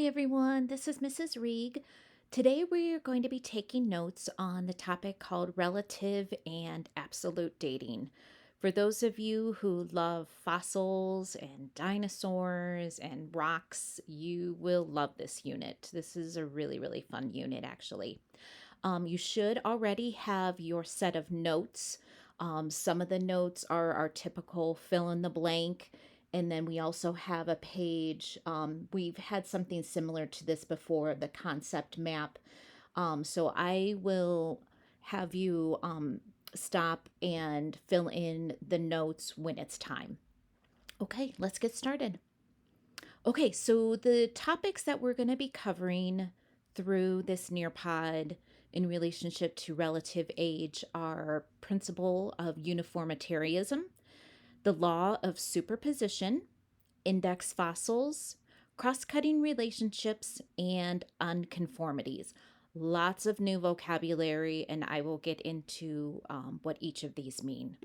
Hi everyone, this is Mrs. Rieg. Today we are going to be taking notes on the topic called relative and absolute dating. For those of you who love fossils and dinosaurs and rocks, you will love this unit. This is a really fun unit actually. You should already have your set of notes. Some of the notes are our typical fill in the blank. And then we also have a page. We've had something similar to this before, the concept map. So I will have you stop and fill in the notes when it's time. Okay, let's get started. Okay, so the topics that we're going to be covering through this Nearpod in relationship to relative age are principle of uniformitarianism, the law of superposition, index fossils, cross-cutting relationships, and unconformities. Lots of new vocabulary, and I will get into what each of these mean.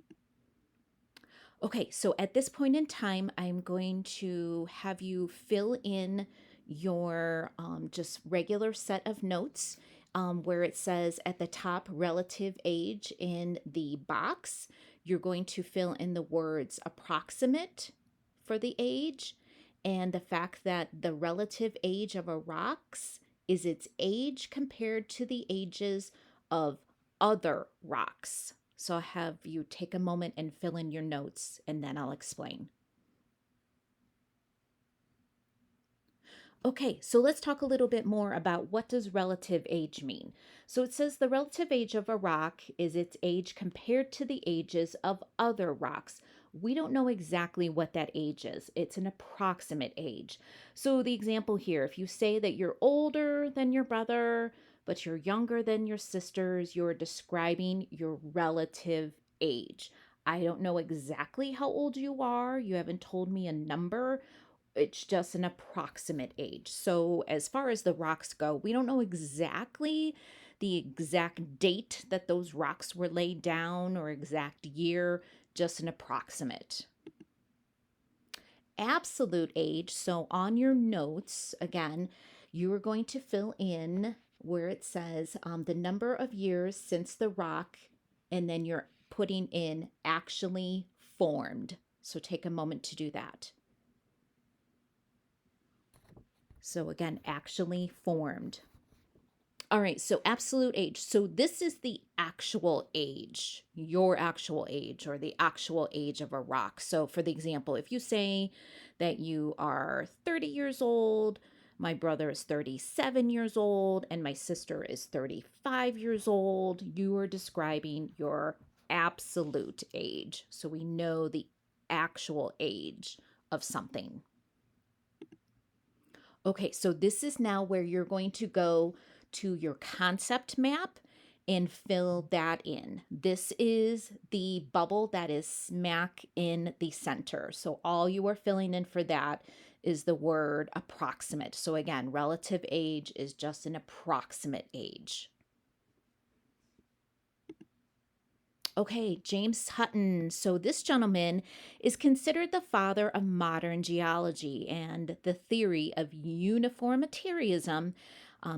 Okay, so at this point in time, I'm going to have you fill in your just regular set of notes where it says at the top relative age in the box. You're going to fill in the words approximate for the age and the fact that the relative age of a rocks is its age compared to the ages of other rocks. So I'll have you take a moment and fill in your notes, and then I'll explain. Okay, so let's talk a little bit more about what does relative age mean. So it says the relative age of a rock is its age compared to the ages of other rocks. We don't know exactly what that age is. It's an approximate age. So the example here, if you say that you're older than your brother, but you're younger than your sisters, you're describing your relative age. I don't know exactly how old you are. You haven't told me a number. It's just an approximate age. So, as far as the rocks go, we don't know exactly the exact date that those rocks were laid down or exact year, just an approximate. Absolute age. So, on your notes, again, you are going to fill in where it says the number of years since the rock, and then you're putting in actually formed. So, take a moment to do that. So again, actually formed. All right, so absolute age. So this is the actual age, your actual age, or the actual age of a rock. So for the example, if you say that you are 30 years old, my brother is 37 years old, and my sister is 35 years old, you are describing your absolute age. So we know the actual age of something. Okay, so this is now where you're going to go to your concept map and fill that in. This is the bubble that is smack in the center. So all you are filling in for that is the word approximate. So again, relative age is just an approximate age. Okay, James Hutton. So, this gentleman is considered the father of modern geology and the theory of uniformitarianism.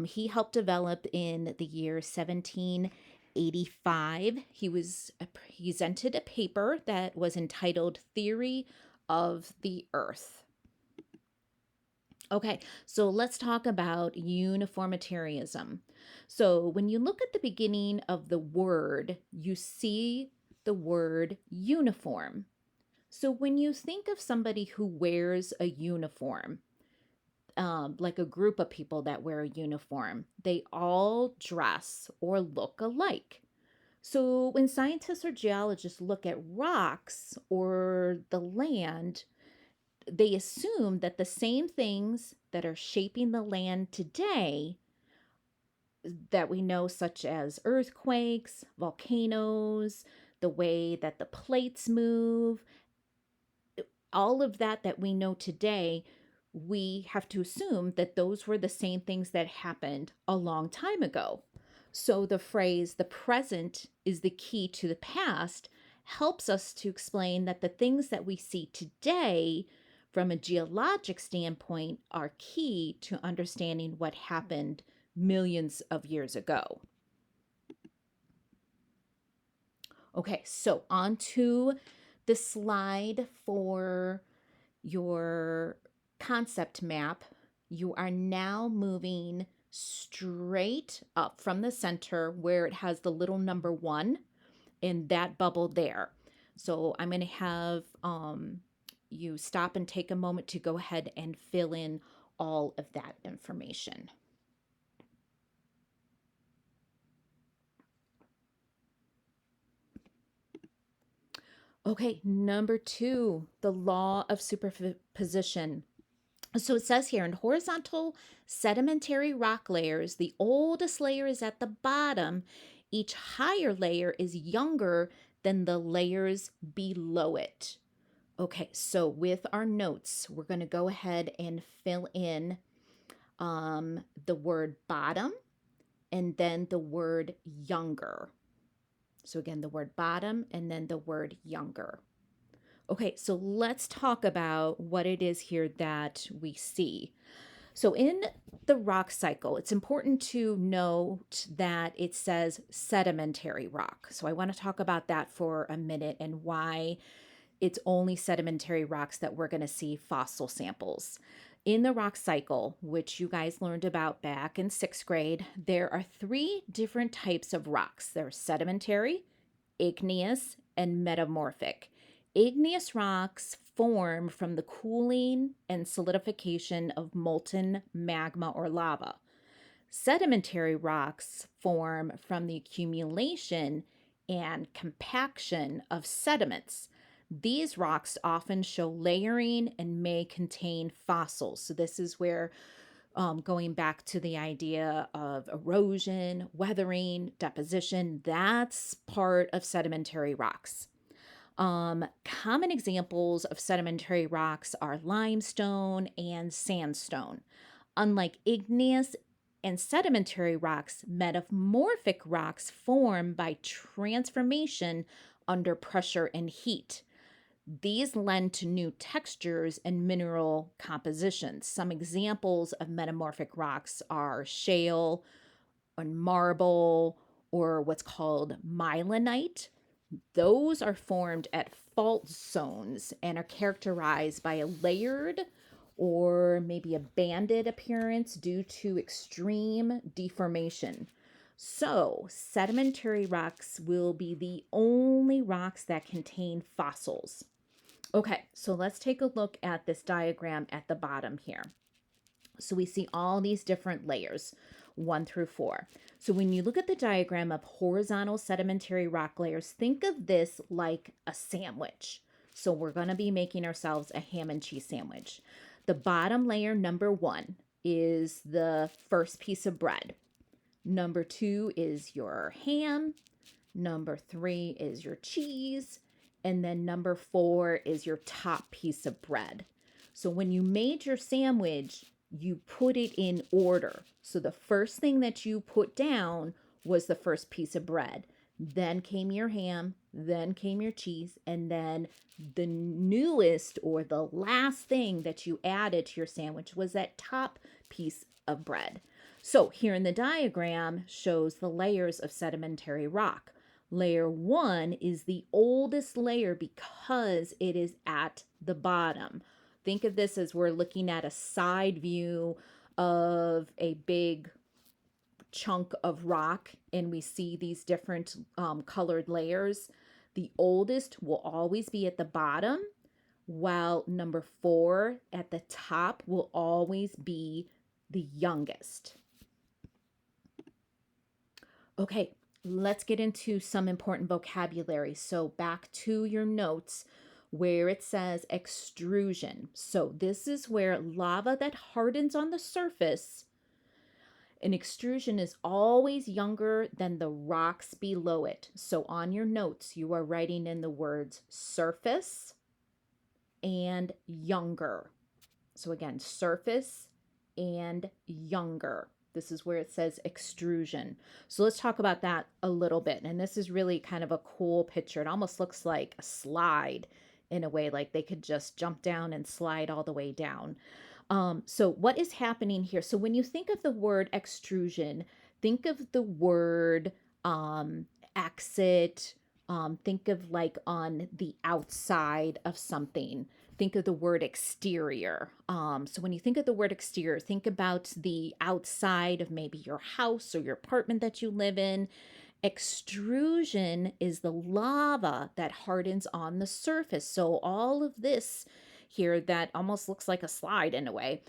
He helped develop in the year 1785. He was presented a paper that was entitled Theory of the Earth. Okay, so let's talk about uniformitarianism. So when you look at the beginning of the word, you see the word uniform. So when you think of somebody who wears a uniform, like a group of people that wear a uniform, they all dress or look alike. So when scientists or geologists look at rocks or the land, they assume that the same things that are shaping the land today that we know, such as earthquakes, volcanoes, the way that the plates move, all of that we know today, we have to assume that those were the same things that happened a long time ago. So the phrase, the present is the key to the past, helps us to explain that the things that we see today from a geologic standpoint, are key to understanding what happened millions of years ago. Okay, so on to the slide for your concept map. You are now moving straight up from the center where it has the little number 1 in that bubble there. So I'm going to have you stop and take a moment to go ahead and fill in all of that information. Okay, number 2, the law of superposition. So it says here in horizontal sedimentary rock layers, the oldest layer is at the bottom. Each higher layer is younger than the layers below it. Okay, so with our notes, we're going to go ahead and fill in the word bottom and then the word younger. So again, the word bottom and then the word younger. Okay, so let's talk about what it is here that we see. So in the rock cycle, it's important to note that it says sedimentary rock. So I want to talk about that for a minute and why it's only sedimentary rocks that we're going to see fossil samples. In the rock cycle, which you guys learned about back in 6th grade, there are 3 different types of rocks. There's sedimentary, igneous, and metamorphic. Igneous rocks form from the cooling and solidification of molten magma or lava. Sedimentary rocks form from the accumulation and compaction of sediments. These rocks often show layering and may contain fossils. So this is where going back to the idea of erosion, weathering, deposition, that's part of sedimentary rocks. Common examples of sedimentary rocks are limestone and sandstone. Unlike igneous and sedimentary rocks, metamorphic rocks form by transformation under pressure and heat. These lend to new textures and mineral compositions. Some examples of metamorphic rocks are shale and marble, or what's called myelinite. Those are formed at fault zones and are characterized by a layered or maybe a banded appearance due to extreme deformation. So, sedimentary rocks will be the only rocks that contain fossils. Okay, so let's take a look at this diagram at the bottom here. So we see all these different layers, 1 through 4. So when you look at the diagram of horizontal sedimentary rock layers, think of this like a sandwich. So we're going to be making ourselves a ham and cheese sandwich. The bottom layer, number 1, is the first piece of bread. Number 2 is your ham. Number 3 is your cheese. And then number 4 is your top piece of bread. So when you made your sandwich, you put it in order. So the first thing that you put down was the first piece of bread. Then came your ham, then came your cheese, and then the newest or the last thing that you added to your sandwich was that top piece of bread. So here in the diagram shows the layers of sedimentary rock. Layer 1 is the oldest layer because it is at the bottom. Think of this as we're looking at a side view of a big chunk of rock and we see these different colored layers. The oldest will always be at the bottom, while number 4 at the top will always be the youngest. Okay, let's get into some important vocabulary. So back to your notes where it says extrusion. So this is where lava that hardens on the surface, an extrusion is always younger than the rocks below it. So on your notes, you are writing in the words surface and younger. So again, surface and younger. This is where it says extrusion. So let's talk about that a little bit. And this is really kind of a cool picture. It almost looks like a slide in a way, like they could just jump down and slide all the way down. So what is happening here? So when you think of the word extrusion, think of the word um, exit. Think of like on the outside of something. Think of the word exterior. So when you think of the word exterior, think about the outside of maybe your house or your apartment that you live in. Extrusion is the lava that hardens on the surface. So all of this here that almost looks like a slide in a way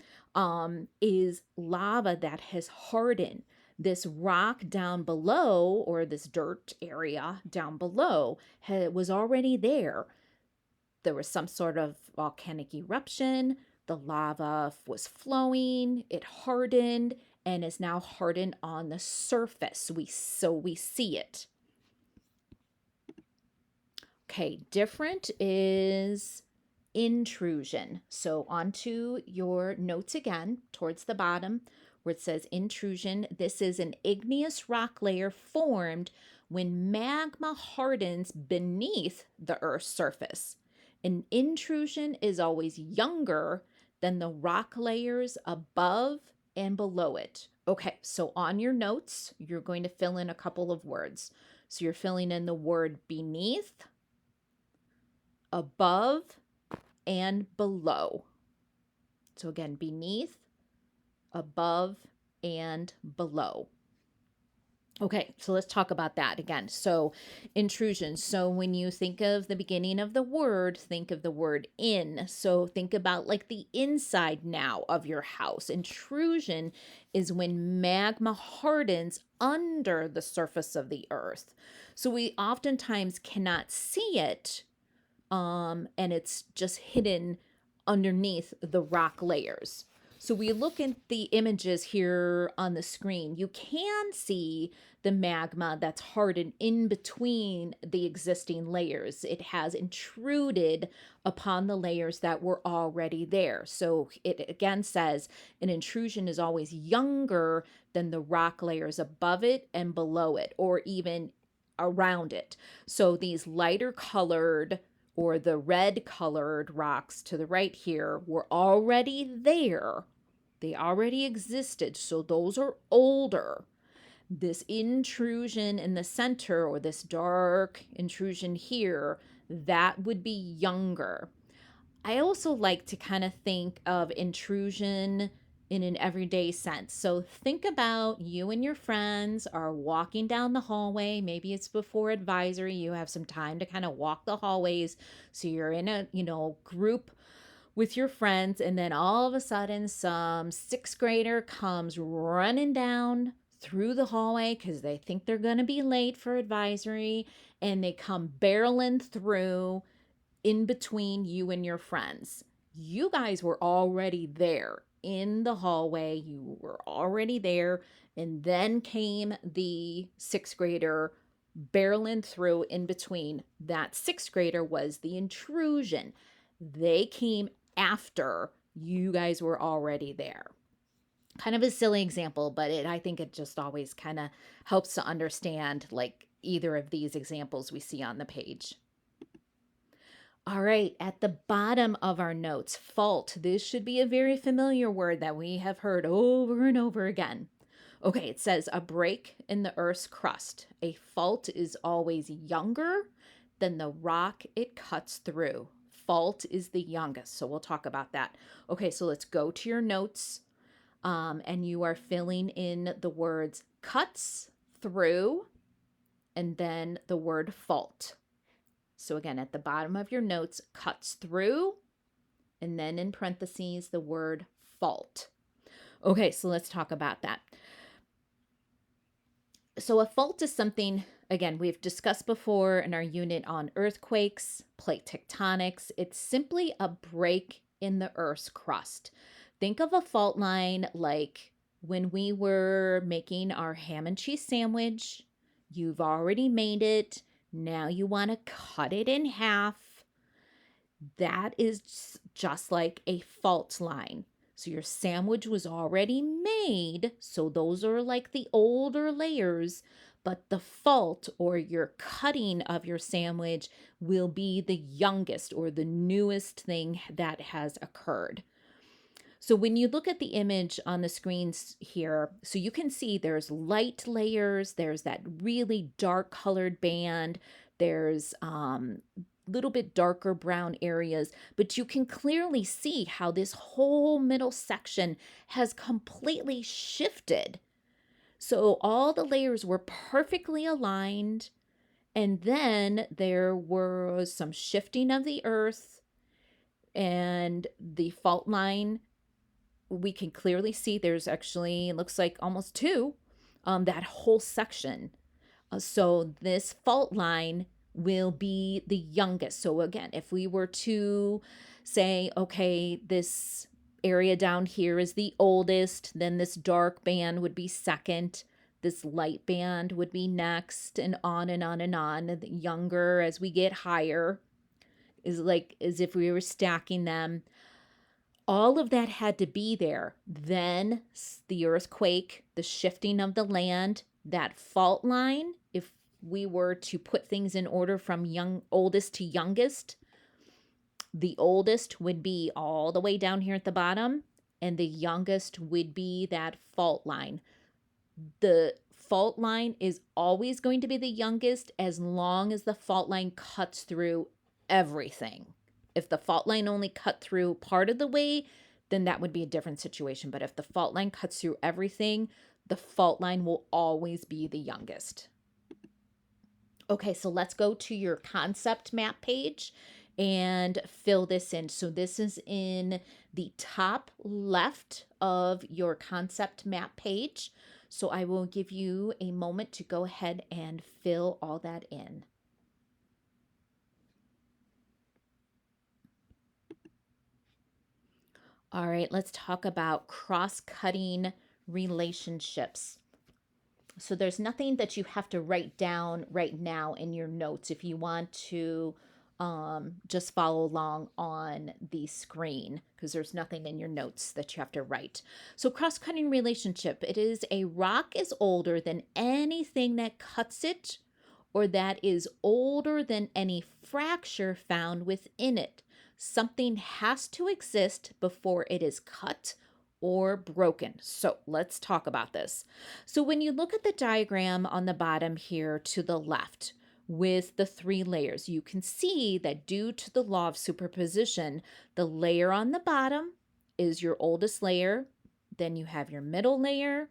is lava that has hardened. This rock down below, or this dirt area down below, was already there. There was some sort of volcanic eruption. The lava was flowing, it hardened, and is now hardened on the surface. So we see it. Okay, different is intrusion. So onto your notes again, towards the bottom where it says intrusion. This is an igneous rock layer formed when magma hardens beneath the Earth's surface. An intrusion is always younger than the rock layers above and below it. Okay, so on your notes, you're going to fill in a couple of words. So you're filling in the word beneath, above, and below. So again, beneath, above, and below. Okay, so let's talk about that again. So intrusion. So when you think of the beginning of the word, think of the word in. So think about like the inside now of your house. Intrusion is when magma hardens under the surface of the earth. So we oftentimes cannot see it, and it's just hidden underneath the rock layers. So we look at the images here on the screen. You can see the magma that's hardened in between the existing layers. It has intruded upon the layers that were already there. So it again says an intrusion is always younger than the rock layers above it and below it, or even around it. So these lighter colored, or the red colored rocks to the right here, were already there. They already existed. So those are older. This intrusion in the center, or this dark intrusion here, that would be younger. I also like to kind of think of intrusion in an everyday sense. So think about you and your friends are walking down the hallway. Maybe it's before advisory. You have some time to kind of walk the hallways. So you're in a, group with your friends, and then all of a sudden some sixth grader comes running down through the hallway because they think they're going to be late for advisory, and they come barreling through in between you and your friends. You guys were already there in the hallway. You were already there. And then came the sixth grader barreling through in between. That sixth grader was the intrusion. They came after you guys were already there. Kind of a silly example, but I think it just always kind of helps to understand like either of these examples we see on the page. All right, at the bottom of our notes, fault. This should be a very familiar word that we have heard over and over again. Okay, it says a break in the Earth's crust. A fault is always younger than the rock it cuts through. Fault is the youngest, so we'll talk about that. Okay, so let's go to your notes, and you are filling in the words cuts through and then the word fault. So again, at the bottom of your notes, cuts through, and then in parentheses, the word fault. Okay, so let's talk about that. So a fault is something, again, we've discussed before in our unit on earthquakes, plate tectonics. It's simply a break in the Earth's crust. Think of a fault line like when we were making our ham and cheese sandwich. You've already made it. Now you want to cut it in half. That is just like a fault line. So your sandwich was already made. So those are like the older layers, but the fault or your cutting of your sandwich will be the youngest or the newest thing that has occurred. So when you look at the image on the screens here, so you can see there's light layers, there's that really dark colored band, there's little bit darker brown areas, but you can clearly see how this whole middle section has completely shifted. So all the layers were perfectly aligned, and then there was some shifting of the earth, and the fault line we can clearly see there's actually, it looks like almost two, that whole section. So this fault line will be the youngest. So again, if we were to say, okay, this area down here is the oldest, then this dark band would be second, this light band would be next, and on and on and on. The younger as we get higher is like as if we were stacking them. All of that had to be there. Then the earthquake, the shifting of the land, that fault line, if we were to put things in order from oldest to youngest, the oldest would be all the way down here at the bottom, and the youngest would be that fault line. The fault line is always going to be the youngest as long as the fault line cuts through everything. If the fault line only cut through part of the way, then that would be a different situation. But if the fault line cuts through everything, the fault line will always be the youngest. Okay, so let's go to your concept map page and fill this in. So this is in the top left of your concept map page. So I will give you a moment to go ahead and fill all that in. All right, let's talk about cross-cutting relationships. So there's nothing that you have to write down right now in your notes if you want to just follow along on the screen, because there's nothing in your notes that you have to write. So cross-cutting relationship, it is a rock is older than anything that cuts it, or that is older than any fracture found within it. Something has to exist before it is cut or broken. So let's talk about this. So when you look at the diagram on the bottom here to the left with the three layers, you can see that due to the law of superposition, the layer on the bottom is your oldest layer, then you have your middle layer,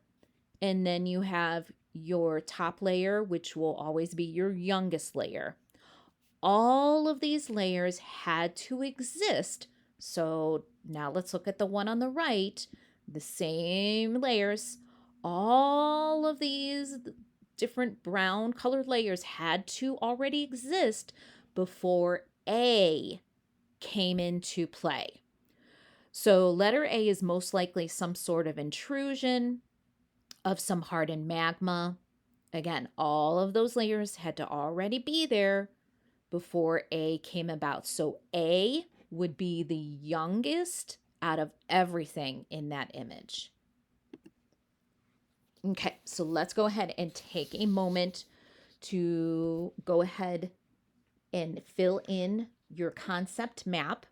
and then you have your top layer, which will always be your youngest layer. All of these layers had to exist. So now let's look at the one on the right, the same layers. All of these different brown colored layers had to already exist before A came into play. So letter A is most likely some sort of intrusion of some hardened magma. Again, all of those layers had to already be there before A came about. So A would be the youngest out of everything in that image. Okay, so let's go ahead and take a moment to go ahead and fill in your concept map.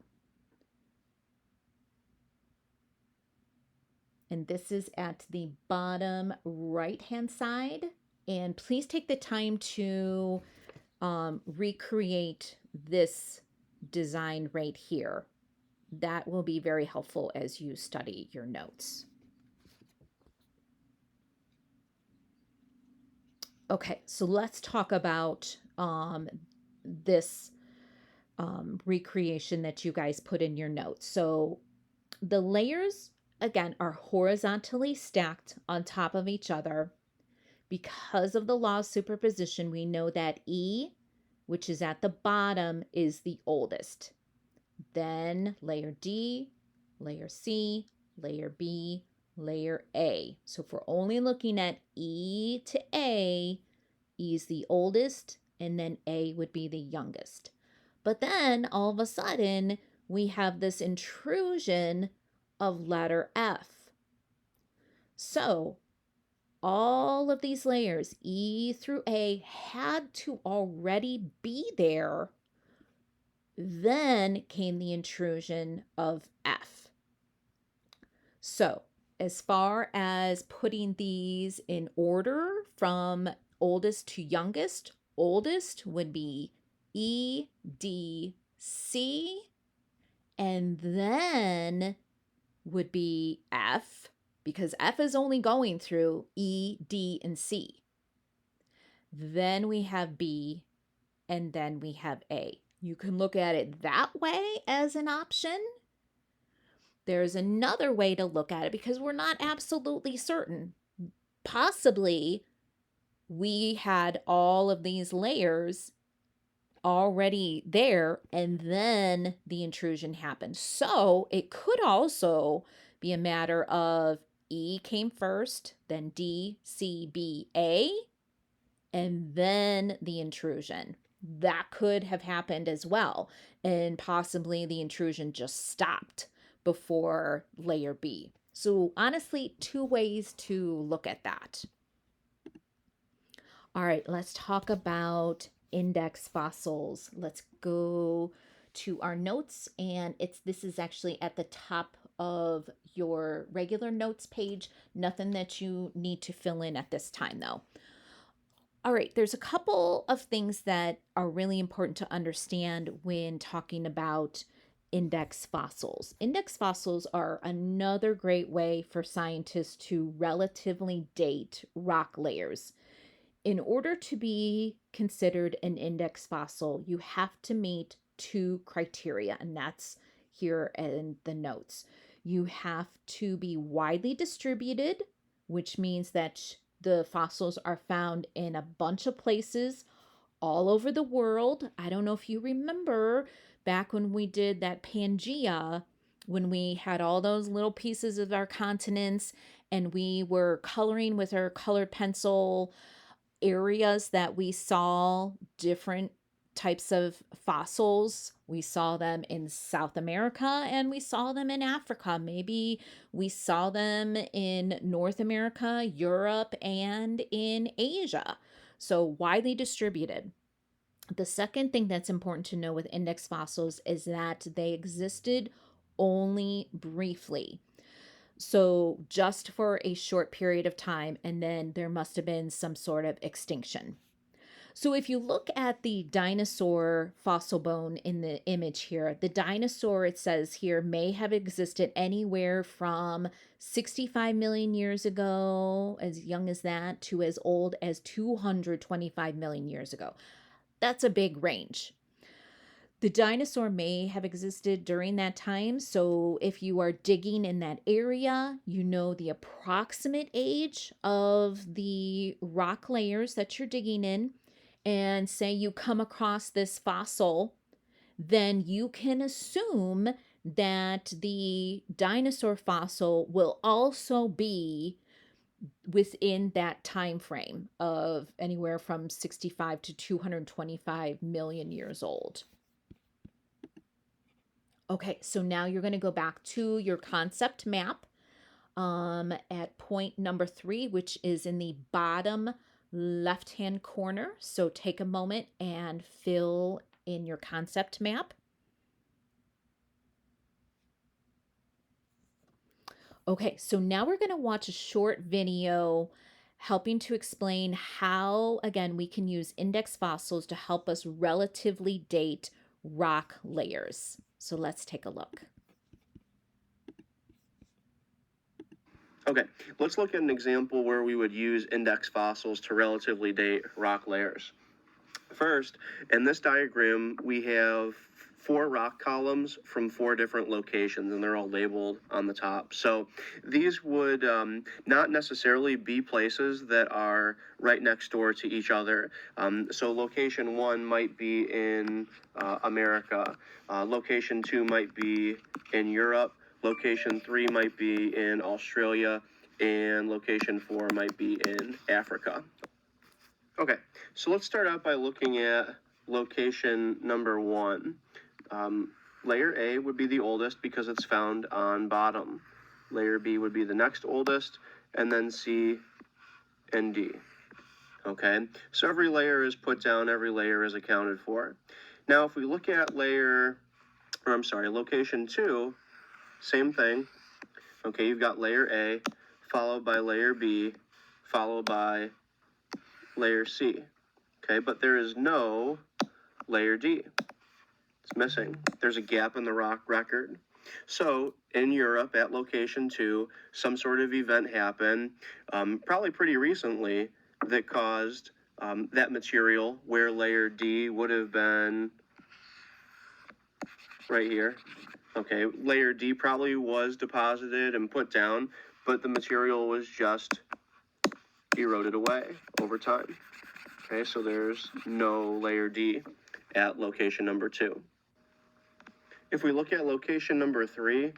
And this is at the bottom right-hand side. And please take the time to recreate this design right here. That will be very helpful as you study your notes. Okay, so let's talk about this recreation that you guys put in your notes. So the layers, again, are horizontally stacked on top of each other. Because of the law of superposition, we know that E, which is at the bottom, is the oldest. Then layer D, layer C, layer B, layer A. So if we're only looking at E to A, E is the oldest, and then A would be the youngest. But then all of a sudden, we have this intrusion of letter F. So all of these layers, E through A, had to already be there. Then came the intrusion of F. So as far as putting these in order from oldest to youngest, oldest would be E, D, C, and then would be F, because F is only going through E, D, and C. Then we have B, and then we have A. You can look at it that way as an option. There's another way to look at it because we're not absolutely certain. Possibly we had all of these layers already there and then the intrusion happened. So it could also be a matter of E came first, then D, C, B, A, and then the intrusion. That could have happened as well. And possibly the intrusion just stopped before layer B. So honestly, two ways to look at that. All right, let's talk about index fossils. Let's go to our notes, and this is actually at the top of your regular notes page. Nothing that you need to fill in at this time though. All right, there's a couple of things that are really important to understand when talking about index fossils. Index fossils are another great way for scientists to relatively date rock layers. In order to be considered an index fossil, you have to meet two criteria, and that's here in the notes. You have to be widely distributed, which means that the fossils are found in a bunch of places all over the world. I don't know if you remember back when we did that Pangea, when we had all those little pieces of our continents and we were coloring with our colored pencil areas that we saw different types of fossils. We saw them in South America and we saw them in Africa. Maybe we saw them in North America, Europe, and in Asia. So widely distributed. The second thing that's important to know with index fossils is that they existed only briefly. So just for a short period of time, and then there must have been some sort of extinction. So if you look at the dinosaur fossil bone in the image here, the dinosaur, it says here, may have existed anywhere from 65 million years ago, as young as that, to as old as 225 million years ago. That's a big range. The dinosaur may have existed during that time, so if you are digging in that area, you know the approximate age of the rock layers that you're digging in, and say you come across this fossil, then you can assume that the dinosaur fossil will also be within that time frame of anywhere from 65 to 225 million years old. Okay, so now you're going to go back to your concept map at point number 3, which is in the bottom left-hand corner. So take a moment and fill in your concept map. Okay, so now we're going to watch a short video helping to explain how, again, we can use index fossils to help us relatively date rock layers. So let's take a look. Okay, let's look at an example where we would use index fossils to relatively date rock layers. First, in this diagram, we have 4 rock columns from 4 different locations, and they're all labeled on the top. So these would not necessarily be places that are right next door to each other. So location 1 might be in America. Location 2 might be in Europe. Location 3 might be in Australia, and location 4 might be in Africa. Okay, so let's start out by looking at location number 1. layer A would be the oldest because it's found on bottom. Layer B would be the next oldest, and then C and D. Okay, so every layer is put down, every layer is accounted for. Now, if we look at location 2, same thing. Okay, you've got layer A, followed by layer B, followed by layer C. Okay, but there is no layer D. It's missing. There's a gap in the rock record. So in Europe at location 2, some sort of event happened, probably pretty recently, that caused that material where layer D would have been right here. Okay, layer D probably was deposited and put down, but the material was just eroded away over time. Okay, so there's no layer D at location number 2. If we look at location number 3,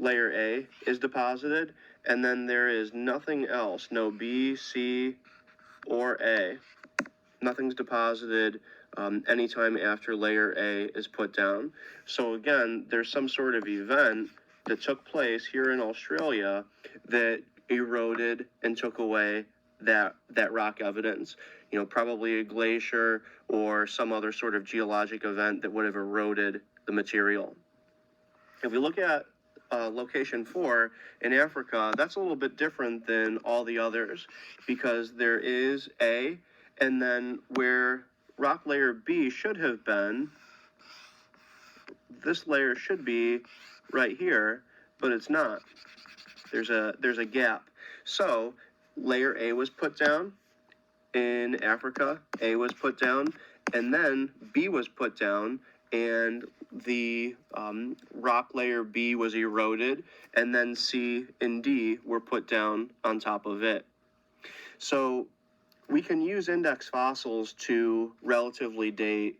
layer A is deposited, and then there is nothing else, no B, C, or A. Nothing's deposited anytime after layer A is put down. So again, there's some sort of event that took place here in Australia that eroded and took away that rock evidence. You know, probably a glacier or some other sort of geologic event that would have eroded the material. If we look at location 4 in Africa, that's a little bit different than all the others because there is A, and then where rock layer B should have been, this layer should be right here, but it's not. There's a gap. So layer A was put down in Africa, A was put down, and then B was put down, and the rock layer B was eroded, and then C and D were put down on top of it. So we can use index fossils to relatively date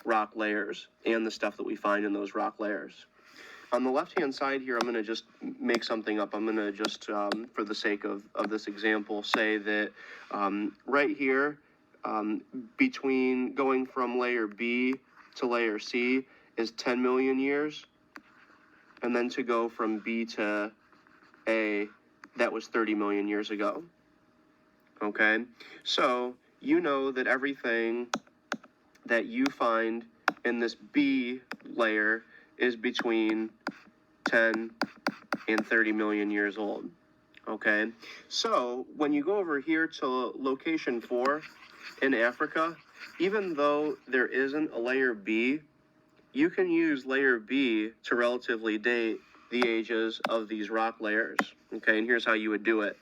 rock layers and the stuff that we find in those rock layers. On the left-hand side here, I'm going to just make something up. I'm going to just, for the sake of this example, say that right here, between going from layer B to layer C is 10 million years, and then to go from B to A, that was 30 million years ago. Okay, so you know that everything that you find in this B layer is between 10 and 30 million years old. Okay, so when you go over here to location 4 in Africa, even though there isn't a layer B, you can use layer B to relatively date the ages of these rock layers. Okay, and here's how you would do it.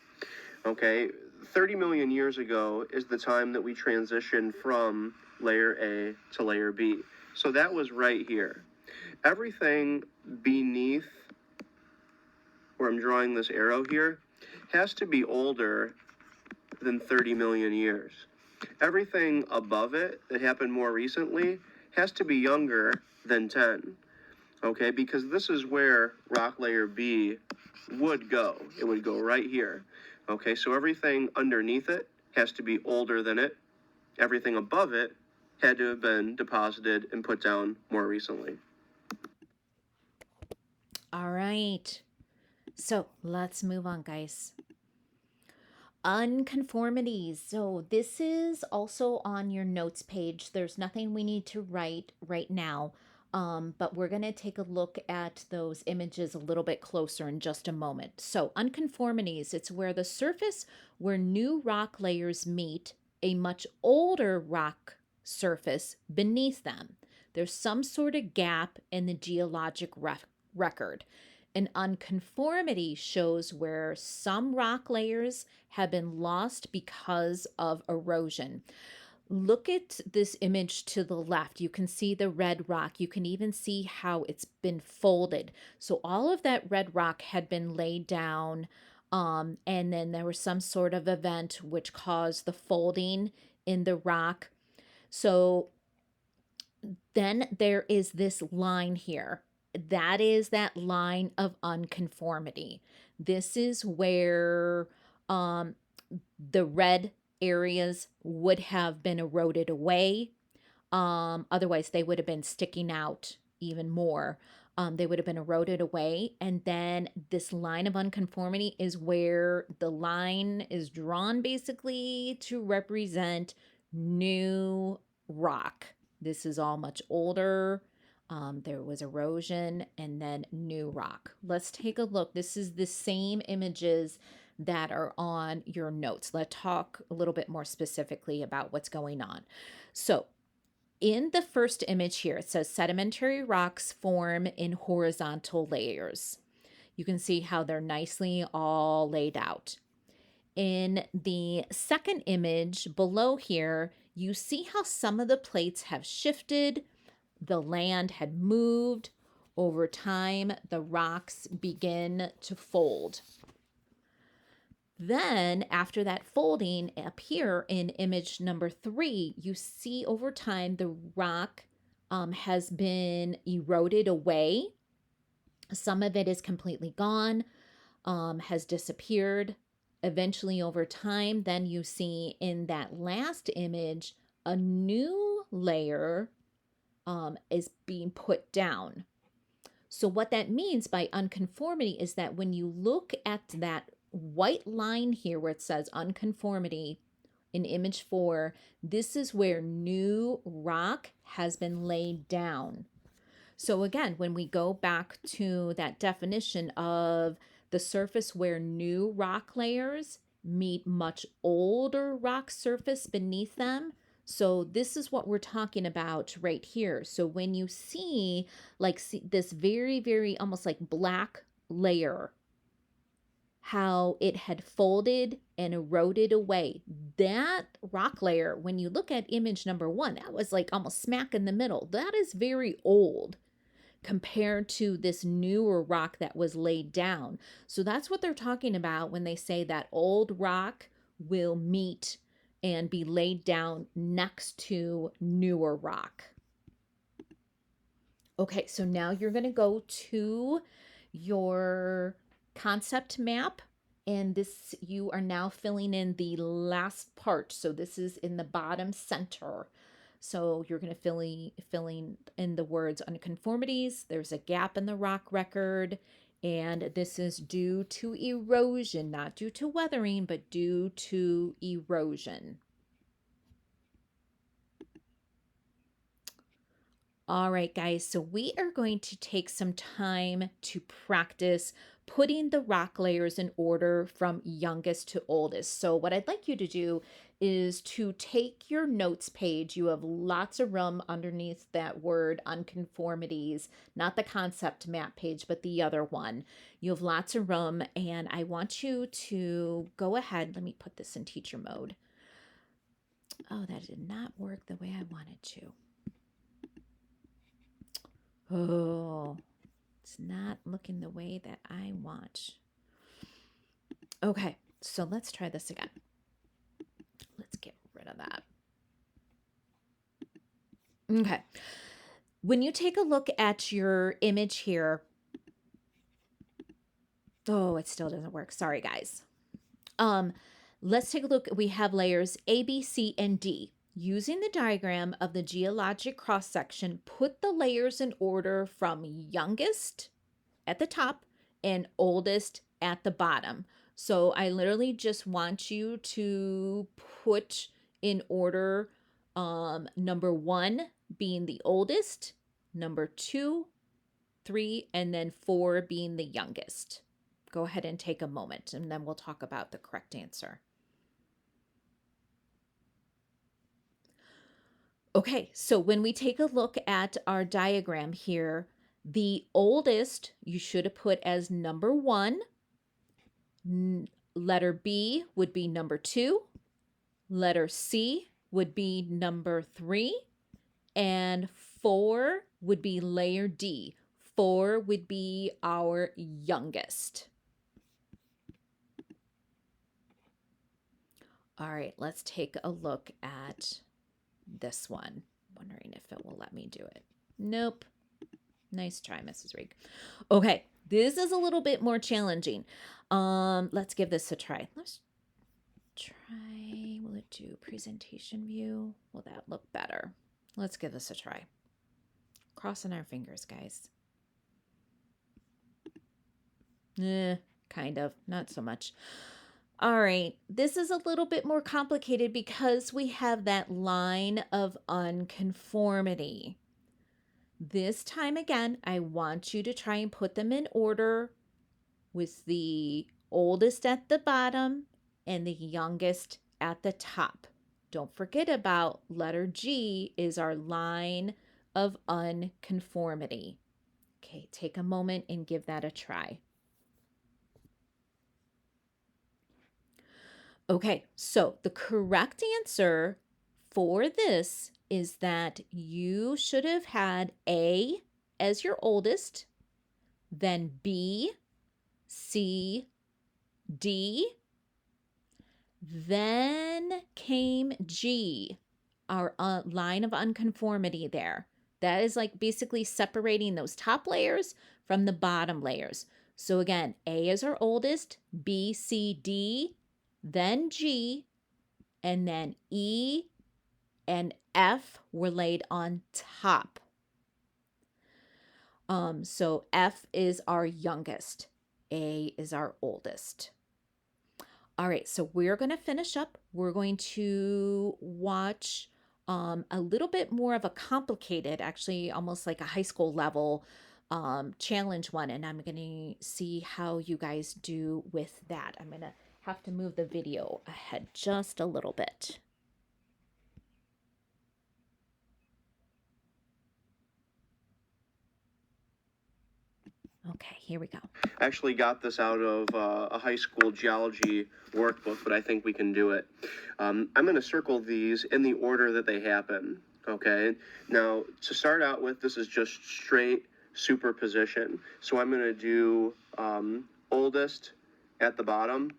Okay, 30 million years ago is the time that we transitioned from layer A to layer B. So that was right here. Everything beneath where I'm drawing this arrow here has to be older than 30 million years. Everything above it that happened more recently has to be younger than 10. Okay, because this is where rock layer B would go. It would go right here. Okay, so everything underneath it has to be older than it. Everything above it had to have been deposited and put down more recently. All right. So let's move on, guys. Unconformities. So this is also on your notes page. There's nothing we need to write right now, but we're going to take a look at those images a little bit closer in just a moment. So unconformities, it's where the surface where new rock layers meet a much older rock surface beneath them. There's some sort of gap in the geologic record. An unconformity shows where some rock layers have been lost because of erosion. Look at this image to the left. You can see the red rock. You can even see how it's been folded. So all of that red rock had been laid down, and then there was some sort of event which caused the folding in the rock. So then there is this line here. That is that line of unconformity. This is where the red areas would have been eroded away. Otherwise, they would have been sticking out even more. They would have been eroded away. And then this line of unconformity is where the line is drawn basically to represent new rock. This is all much older. There was erosion and then new rock. Let's take a look. This is the same images that are on your notes. Let's talk a little bit more specifically about what's going on. So in the first image here, it says sedimentary rocks form in horizontal layers. You can see how they're nicely all laid out. In the second image below here, you see how some of the plates have shifted, the land had moved. Over time, the rocks begin to fold. Then, after that folding, up here in image number 3, you see over time the rock has been eroded away. Some of it is completely gone, has disappeared. Eventually, over time, then you see in that last image a new layer is being put down. So, what that means by unconformity is that when you look at that white line here where it says unconformity in image 4, this is where new rock has been laid down. So again, when we go back to that definition of the surface where new rock layers meet much older rock surface beneath them, so this is what we're talking about right here. So when you see this very, very almost like black layer, how it had folded and eroded away, that rock layer, when you look at image number 1, that was like almost smack in the middle. That is very old compared to this newer rock that was laid down. So that's what they're talking about when they say that old rock will meet and be laid down next to newer rock. Okay, so now you're going to go to your concept map, and this, you are now filling in the last part. So this is in the bottom center. So you're going to filling in the words unconformities. There's a gap in the rock record, and this is due to erosion, not due to weathering, but due to erosion. All right, guys, so we are going to take some time to practice putting the rock layers in order from youngest to oldest. So what I'd like you to do is to take your notes page. You have lots of room underneath that word unconformities, not the concept map page, but the other one. You have lots of room, and I want you to go ahead. Let me put this in teacher mode. Oh, that did not work the way I wanted to. Oh, it's not looking the way that I want. Okay, so let's try this again. Let's get rid of that. Okay. When you take a look at your image here, oh, it still doesn't work. Sorry, guys. Let's take a look. We have layers A, B, C, and D. Using the diagram of the geologic cross-section, put the layers in order from youngest at the top and oldest at the bottom. So I literally just want you to put in order number 1 being the oldest, number 2, 3, and then 4 being the youngest. Go ahead and take a moment, and then we'll talk about the correct answer. Okay, so when we take a look at our diagram here, the oldest you should have put as number 1. Letter B would be number 2. Letter C would be number 3. And 4 would be layer D. 4 would be our youngest. All right, let's take a look at this one. Wondering if it will let me do it. Nope. Nice try, Mrs. Reig. Okay, this is a little bit more challenging. Let's give this a try. Let's try, will it do presentation view? Will that look better? Let's give this a try. Crossing our fingers, guys. Kind of, not so much. All right, this is a little bit more complicated because we have that line of unconformity. This time again, I want you to try and put them in order with the oldest at the bottom and the youngest at the top. Don't forget about letter G is our line of unconformity. Okay, take a moment and give that a try. Okay, so the correct answer for this is that you should have had A as your oldest, then B, C, D, then came G, our line of unconformity there. That is like basically separating those top layers from the bottom layers. So again, A is our oldest, B, C, D, then G, and then E and F were laid on top. So F is our youngest, A is our oldest. All right, so we're going to finish up. We're going to watch a little bit more of a complicated, actually almost like a high school level challenge one, and I'm going to see how you guys do with that. I'm going to have to move the video ahead just a little bit. Okay, here we go. I actually got this out of a high school geology workbook, but I think we can do it. I'm going to circle these in the order that they happen. Okay. Now, to start out with, this is just straight superposition. So I'm going to do oldest at the bottom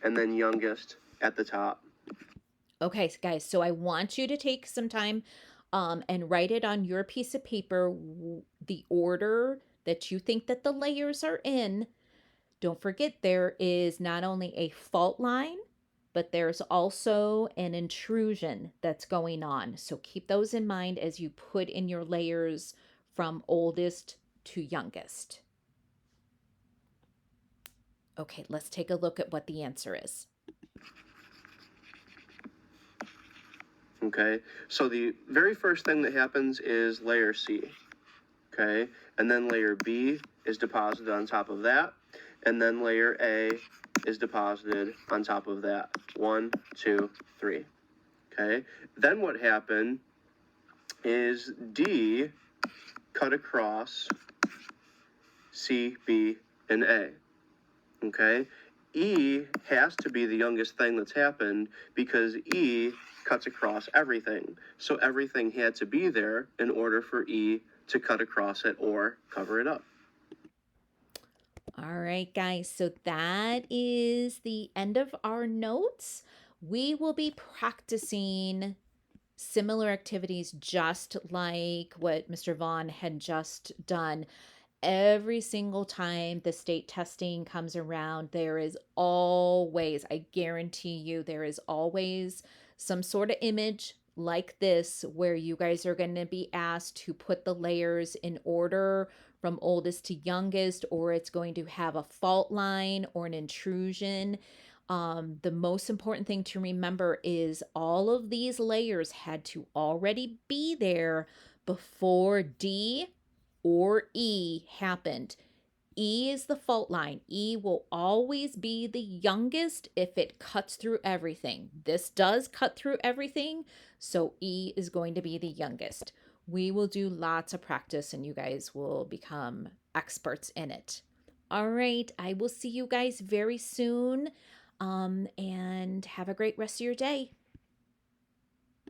and then youngest at the top. Okay, guys, so I want you to take some time and write it on your piece of paper, the order that you think that the layers are in. Don't forget there is not only a fault line, but there's also an intrusion that's going on. So keep those in mind as you put in your layers from oldest to youngest. Okay, let's take a look at what the answer is. Okay, so the very first thing that happens is layer C. Okay, and then layer B is deposited on top of that, and then layer A is deposited on top of that. 1, 2, 3. Okay, then what happened is D cut across C, B, and A. Okay, E has to be the youngest thing that's happened because E cuts across everything. So everything had to be there in order for E to cut across it or cover it up. All right, guys, so that is the end of our notes. We will be practicing similar activities just like what Mr. Vaughn had just done. Every single time the state testing comes around, there is always, I guarantee you, there is always some sort of image like this where you guys are going to be asked to put the layers in order from oldest to youngest, or it's going to have a fault line or an intrusion. The most important thing to remember is all of these layers had to already be there before D or E happened. E is the fault line. E will always be the youngest if it cuts through everything. This does cut through everything, so E is going to be the youngest. We will do lots of practice and you guys will become experts in it. All right, I will see you guys very soon and have a great rest of your day.